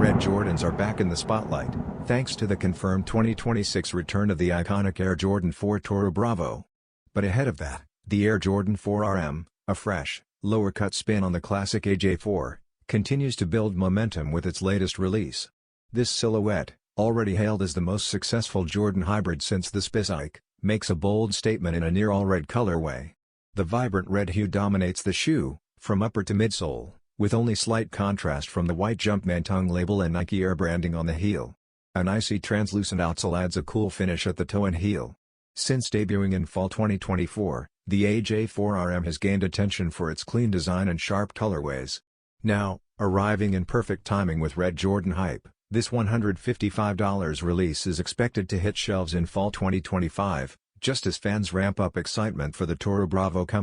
Red Jordans are back in the spotlight, thanks to the confirmed 2026 return of the iconic Air Jordan 4 Toro Bravo. But ahead of that, the Air Jordan 4 RM, a fresh, lower-cut spin on the classic AJ4, continues to build momentum with its latest release. This silhouette, already hailed as the most successful Jordan hybrid since the Spiz'ike, makes a bold statement in a near-all-red colorway. The vibrant red hue dominates the shoe, from upper to midsole, with only slight contrast from the white Jumpman tongue label and Nike Air branding on the heel. An icy translucent outsole adds a cool finish at the toe and heel. Since debuting in fall 2024, the AJ4 RM has gained attention for its clean design and sharp colorways. Now, arriving in perfect timing with Red Jordan hype, this $155 release is expected to hit shelves in fall 2025, just as fans ramp up excitement for the Toro Bravo comeback.